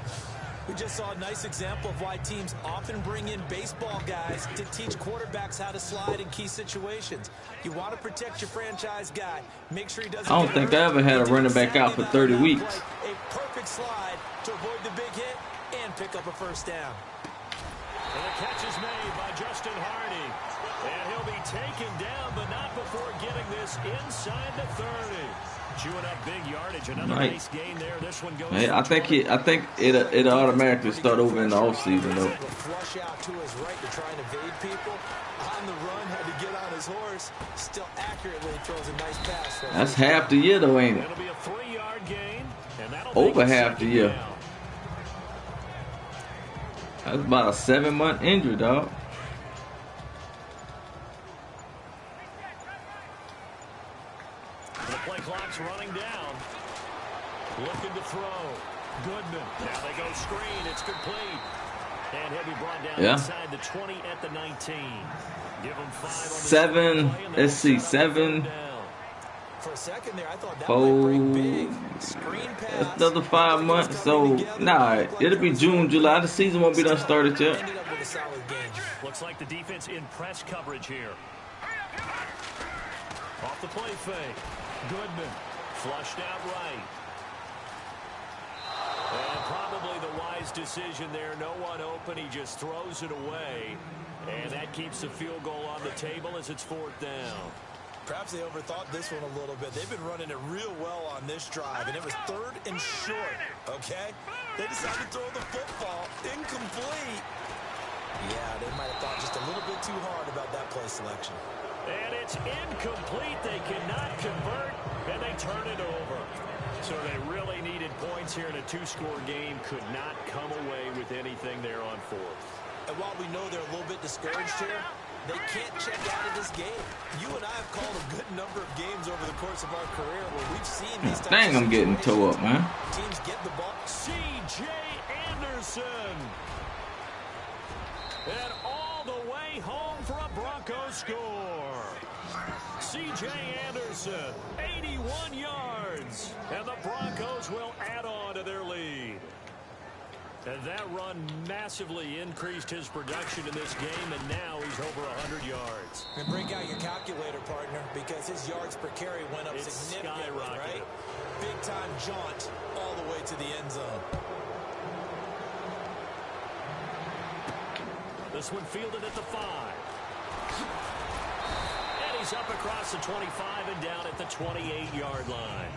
Speaker 3: We just saw a nice example of why teams often bring in baseball guys to teach quarterbacks how to slide in key situations. You want to protect your franchise guy. Make sure he doesn't.
Speaker 4: I don't think I ever had a running back out for 30 weeks.
Speaker 3: A perfect slide to avoid the big hit and pick up a first down.
Speaker 2: And the catch is made by Justin Hardy. And he'll be taken down, but not before getting this inside the 30. Chewing up big yardage. Another nice gain there. This one goes.
Speaker 4: Hey, I think it automatically start over in the offseason though.
Speaker 3: Flush out to his right to try and evade people. On the run, had to get on his horse. Still accurately throws a nice pass.
Speaker 4: That's half the year though, ain't it?
Speaker 2: It'll be a 3-yard gain, and that'll
Speaker 4: Over
Speaker 2: make it
Speaker 4: half the year.
Speaker 2: down.
Speaker 4: That's about a 7-month injury, dog.
Speaker 2: The play clock's running down. Looking to throw. Goodman. Now they go screen. It's complete. And he'll be brought down inside the 20 at the 19. Give him 5 on the
Speaker 4: 7. Let's see, 7.
Speaker 3: For a second there, I thought that
Speaker 4: 4.
Speaker 3: might break big. Screen pass.
Speaker 4: That's another 5 months. So, nah, it'll be June, July. The season won't be done started yet.
Speaker 3: Ended up with a solid game.
Speaker 2: Looks like the defense in press coverage here. Off the play fake. Goodman. Flushed out right. And probably the wise decision there. No one open. He just throws it away. And that keeps the field goal on the table as it's 4th down.
Speaker 3: Perhaps they overthought this one a little bit. They've been running it real well on this drive, and it was 3rd and short, okay? They decided to throw the football incomplete. Yeah, they might have thought just a little bit too hard about that play selection.
Speaker 2: And it's incomplete. They cannot convert, and they turn it over. So they really needed points here in a 2-score game. Could not come away with anything there on 4th.
Speaker 3: And while we know they're a little bit discouraged here, they can't check out of this game. You and I have called a good number of games over the course of our career where we've seen these types
Speaker 4: Dang, I'm getting toe up, man.
Speaker 3: Teams get the ball.
Speaker 2: C.J. Anderson. And all the way home for a Broncos score. C.J. Anderson, 81 yards. And the Broncos will add on to their lead. And that run massively increased his production in this game, and now he's over 100 yards.
Speaker 3: And break out your calculator, partner, because his yards per carry went up significantly, right? Big-time jaunt all the way to the end zone.
Speaker 2: This one fielded at the 5. And he's up across the 25 and down at the 28-yard line.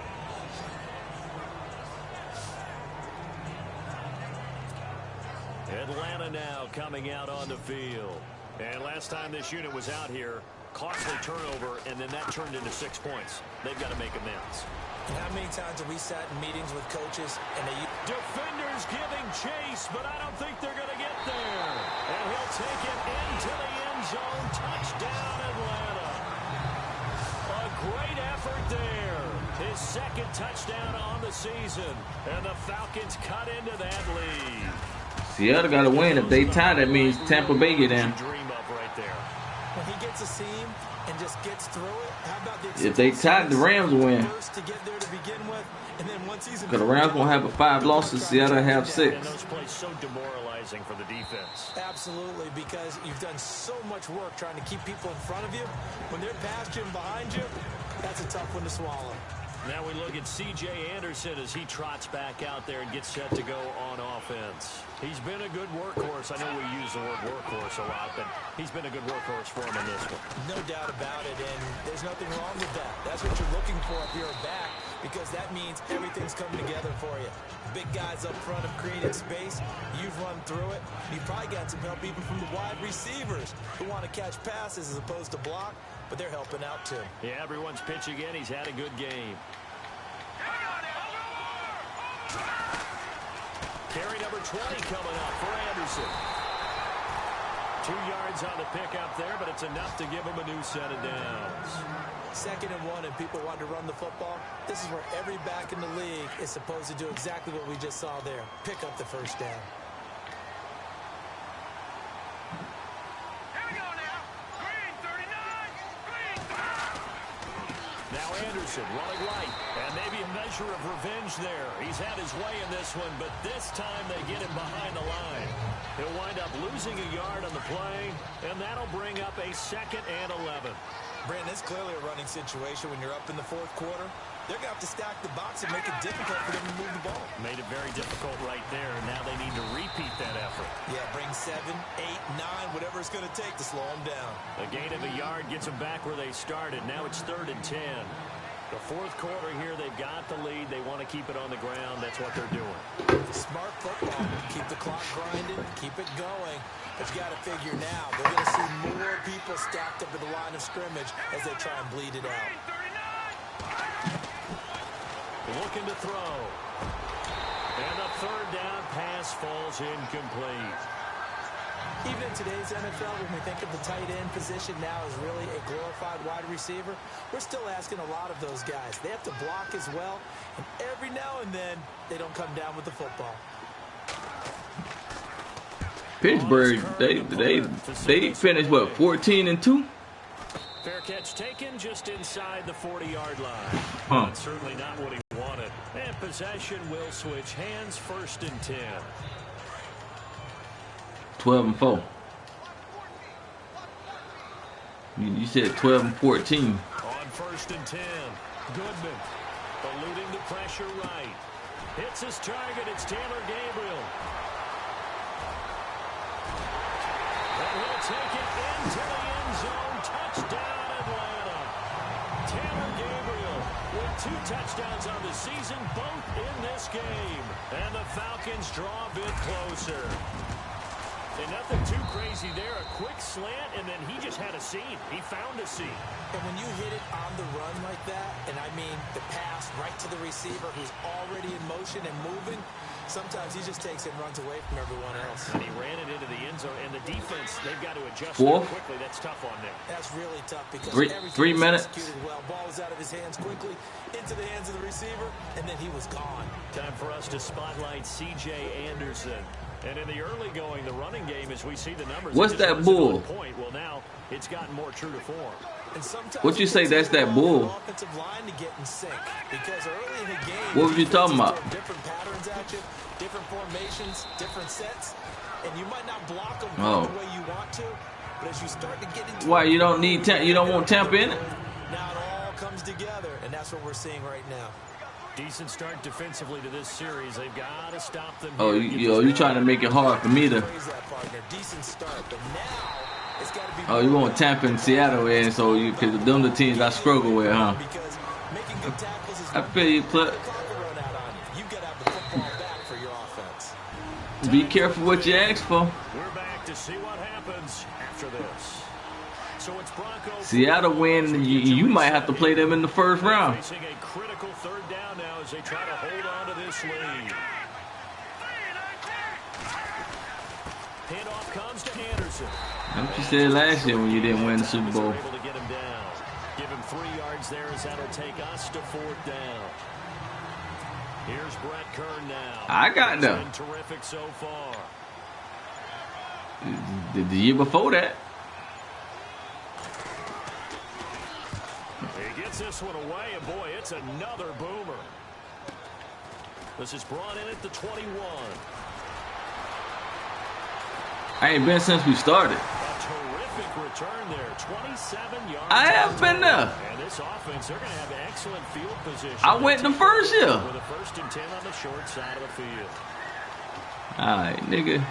Speaker 2: Atlanta now coming out on the field. And last time this unit was out here, costly turnover, and then that turned into 6 points. They've got to make amends.
Speaker 3: And how many times have we sat in meetings with coaches and they...
Speaker 2: Defenders giving chase, but I don't think they're going to get there. And he'll take it into the end zone. Touchdown, Atlanta. A great effort there. His second touchdown on the season. And the Falcons cut into that lead.
Speaker 4: Seattle got to win. If they tie, that means Tampa Bay get in.
Speaker 2: Dream up right there.
Speaker 3: When he gets a seam and just gets through it, how about the...
Speaker 4: If they tie, the Rams win.
Speaker 3: To get there to begin with, and then once he's...
Speaker 4: Because the Rams won't have 5 losses. Seattle have 6.
Speaker 2: And those plays so demoralizing for the defense.
Speaker 3: Absolutely, because you've done so much work trying to keep people in front of you. When they're past you and behind you, that's a tough one to swallow.
Speaker 2: Now we look at C.J. Anderson as he trots back out there and gets set to go on offense. He's been a good workhorse. I know we use the word workhorse a lot, but he's been a good workhorse for him in this one.
Speaker 3: No doubt about it, and there's nothing wrong with that. That's what you're looking for if you're a back, because that means everything's coming together for you. Big guys up front have created space. You've run through it. You've probably got some help even from the wide receivers who want to catch passes as opposed to block, but they're helping out too.
Speaker 2: Yeah, everyone's pitching in. He's had a good game. Carry number 20 coming up for Anderson. 2 yards on the pickup there, but it's enough to give him a new set of downs.
Speaker 3: 2nd and 1, and people want to run the football. This is where every back in the league is supposed to do exactly what we just saw there. Pick up the first down.
Speaker 2: Now Anderson running right, and maybe a measure of revenge there. He's had his way in this one, but this time they get him behind the line. He'll wind up losing a yard on the play, and that'll bring up a 2nd and 11.
Speaker 3: Brandon, it's clearly a running situation when you're up in the 4th quarter. They're going to have to stack the box and make it difficult for them to move the ball.
Speaker 2: Made it very difficult right there. Now they need to repeat that effort.
Speaker 3: Yeah, bring 7, 8, 9, whatever it's going to take to slow them down.
Speaker 2: A gain of a yard gets them back where they started. Now it's 3rd and 10. The 4th quarter here, they've got the lead. They want to keep it on the ground. That's what they're doing.
Speaker 3: Smart football. Keep the clock grinding. Keep it going. But you got to figure now, they're going to see more people stacked up at the line of scrimmage as they try and bleed it out.
Speaker 2: Looking to throw. And the 3rd down pass falls incomplete.
Speaker 3: Even in today's NFL, when we think of the tight end position now as really a glorified wide receiver, we're still asking a lot of those guys. They have to block as well, and every now and then, they don't come down with the football.
Speaker 4: Pittsburgh, they finished, what, 14-2?
Speaker 2: Fair catch taken just inside the 40-yard line. That's certainly not what he wanted. And possession will switch hands, 1st and 10.
Speaker 4: 12-4. You said 12-14.
Speaker 2: On 1st and 10. Goodman eluding the pressure right. Hits his target. It's Taylor Gabriel. And he'll take it into the end zone. Touchdown, Atlanta. Taylor Gabriel with 2 touchdowns on the season, both in this game. And the Falcons draw a bit closer. And nothing too crazy there. A quick slant, and then he just had a seam. He found a seam.
Speaker 3: And when you hit it on the run like that, and I mean the pass right to the receiver who's already in motion and moving, sometimes he just takes it and runs away from everyone else.
Speaker 2: And he ran it into the end zone, and the defense, they've got to adjust quickly. That's tough on them.
Speaker 3: That's really tough because
Speaker 4: 3 minutes.
Speaker 3: Executed well. Ball was out of his hands quickly into the hands of the receiver, and then he was gone.
Speaker 2: Time for us to spotlight C.J. Anderson. And in the early going, the running game, as we see the numbers.
Speaker 4: What's that bull?
Speaker 2: Point. Well, now it's gotten more true to form.
Speaker 4: What you say? That's that bull?
Speaker 3: Offensive line to get in sync because early in the game,
Speaker 4: what were you talking about?
Speaker 3: Different patterns at you, different formations, different sets, and you might not block them the way you want to. But as you start to get into
Speaker 4: why you don't need you don't want Tampa in it?
Speaker 3: Now it all comes together, and that's what we're seeing right now.
Speaker 2: Decent start defensively to this series. They've got to stop them.
Speaker 4: Oh, you trying to make it hard for me to. Oh, you want Tampa and Seattle in, so you because them the teams I struggle with, huh? I feel you, Clip. Be careful what you ask for.
Speaker 2: We're back to see what happens after this. So it's Broncos.
Speaker 4: Seattle win, you might have to play them in the first round.
Speaker 2: Facing a critical third down now as they try to hold on to this lead. Handoff comes to Anderson.
Speaker 4: That's what you said last year when you didn't win the Super Bowl.
Speaker 2: Able to get him down. Give him 3 yards there as that'll take us to 4th down. Here's Brett Kern now.
Speaker 4: I got them.
Speaker 2: Been terrific so far.
Speaker 4: The year before that.
Speaker 2: He gets this one away, and boy, it's another boomer. This is brought in at the 21.
Speaker 4: I ain't been since we started.
Speaker 2: A terrific return there, 27 yards.
Speaker 4: I have been there.
Speaker 2: And this offense, they're going to have excellent field position.
Speaker 4: I went the first year.
Speaker 2: With a 1st and 10 on the short side of the field.
Speaker 4: All right, nigga.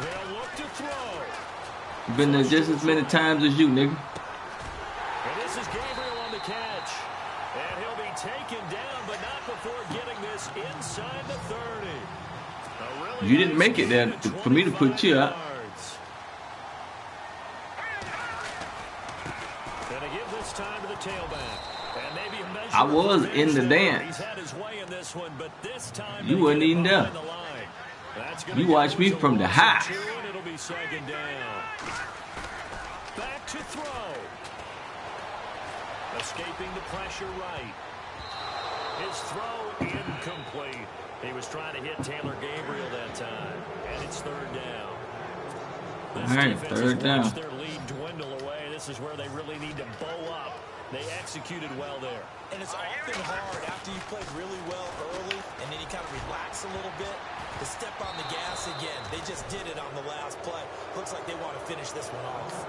Speaker 2: They'll look to throw.
Speaker 4: Been there just as many times as you, nigga.
Speaker 2: And this is Gabriel on the catch. And he'll be taken down, but not before getting this inside the 30. Really
Speaker 4: You didn't make it there for me to put you out.
Speaker 2: Gonna give this time to the tailback. And maybe a
Speaker 4: I was in the dance.
Speaker 2: He's had his way in this one, but this time
Speaker 4: You wasn't even there. You watched me from the high.
Speaker 2: It'll be 2nd down. Back to throw. Escaping the pressure right. His throw incomplete. He was trying to hit Taylor Gabriel that time. And it's 3rd down.
Speaker 4: All right, 3rd down.
Speaker 2: Their lead dwindle away. This is where they really need to bow up. They executed well there.
Speaker 3: And it's often hard after you played really well early and then you kind of relax a little bit to step on the gas again. They just did it on the last play. Looks like they want to finish this one off.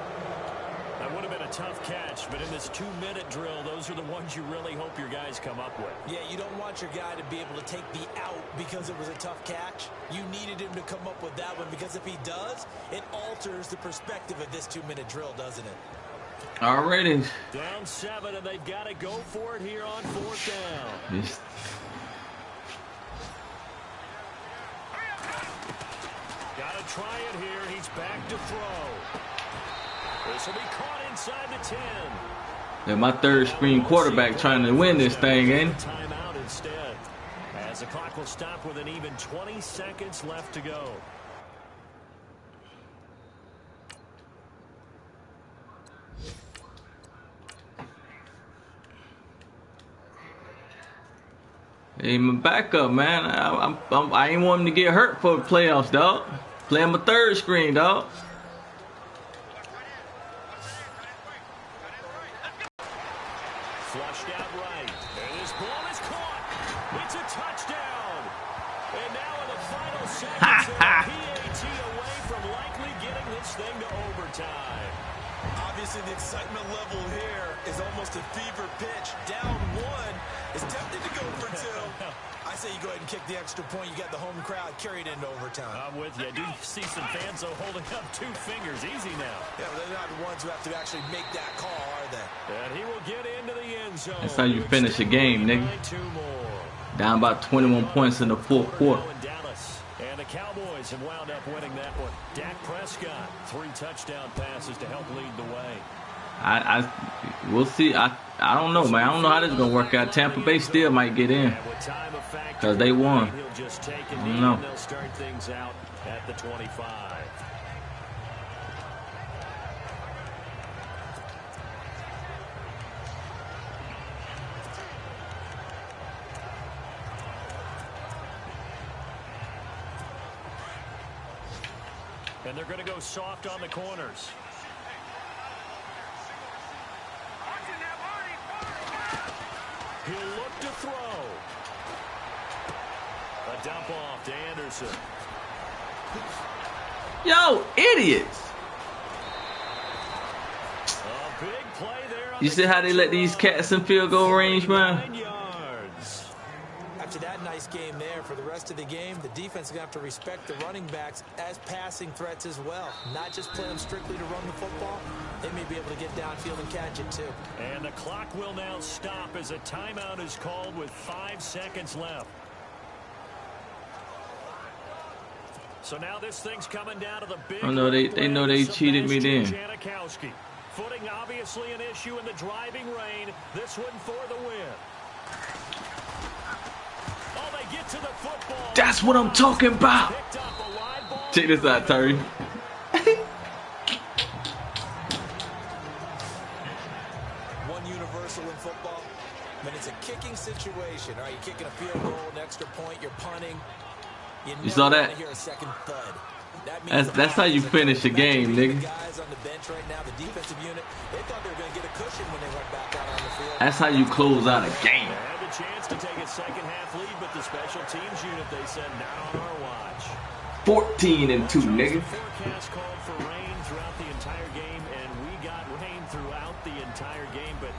Speaker 2: That would have been a tough catch, but in this 2-minute drill, those are the ones you really hope your guys come up with.
Speaker 3: Yeah, you don't want your guy to be able to take the out because it was a tough catch. You needed him to come up with that one because if he does, it alters the perspective of this 2-minute drill, doesn't it?
Speaker 4: Already.
Speaker 2: Down 7, and they've got to go for it here on 4th down. Got to try it here. He's back to throw. This will be caught inside the 10.
Speaker 4: Yeah, my 3rd string quarterback trying to win this thing, ain't it?
Speaker 2: Timeout instead. As the clock will stop with an even 20 seconds left to go.
Speaker 4: Hey, my backup, man. I ain't want him to get hurt for the playoffs, dog. Playing my 3rd screen, dog.
Speaker 2: Flushed out right. And his ball is caught. It's a touchdown. And now in the final seconds, PAT away from likely getting this thing to overtime.
Speaker 3: Obviously, the excitement level here is almost a fever pitch. Down 1 is tempted to go for 2. I say you go ahead and kick the extra point. You got the home crowd carried into overtime.
Speaker 2: I'm with you. I do see some fans, though, holding up 2 fingers. Easy now.
Speaker 3: Yeah, but they're not the ones who have to actually make that call, are they?
Speaker 2: And he will get into the end zone.
Speaker 4: That's how you finish a game, nigga.
Speaker 2: 2 more.
Speaker 4: Down about 21 points in the 4th quarter.
Speaker 2: And the Cowboys have wound up winning that one. Dak Prescott, 3 touchdown passes to help lead the way.
Speaker 4: We'll see. I don't know, man. I don't know how this is gonna work out. Tampa Bay still might get in because they won. I don't know.
Speaker 2: They'll start things out at the 25. And they're going to go soft on the corners. He'll look to throw. A dump off to Anderson.
Speaker 4: Yo, idiots.
Speaker 2: A big play there on
Speaker 4: You see how they let these cats in field goal range, man?
Speaker 3: After that nice game there, for the rest of the game, the defense is going to have to respect the running backs as passing threats as well. Not just play them strictly to run the football. They may be able to get downfield and catch it too.
Speaker 2: And the clock will now stop as a timeout is called with 5 seconds left. So now this thing's coming down to the big.
Speaker 4: Oh no, they know they cheated me then.
Speaker 2: Footing obviously an issue in the driving rain. This one for the win. Oh, they get to the football.
Speaker 4: That's what I'm talking about. Check this out, Terry.
Speaker 3: One universal in football, when it's a kicking situation, all right, you're kicking a field goal, an extra point, you're punting.
Speaker 4: You saw that?
Speaker 3: Hear a second thud.
Speaker 4: That's how you finish a game, nigga.
Speaker 3: Guys on the bench right now, the defensive unit, they thought they were going to get a cushion when they went back out on the field.
Speaker 4: That's how you close out a game.
Speaker 2: They had the chance to take a second half lead, but the special teams unit, they said, not on our watch.
Speaker 4: 14-2, nigga.
Speaker 2: The forecast called for rain throughout the entire game, and we got rain throughout the entire game, but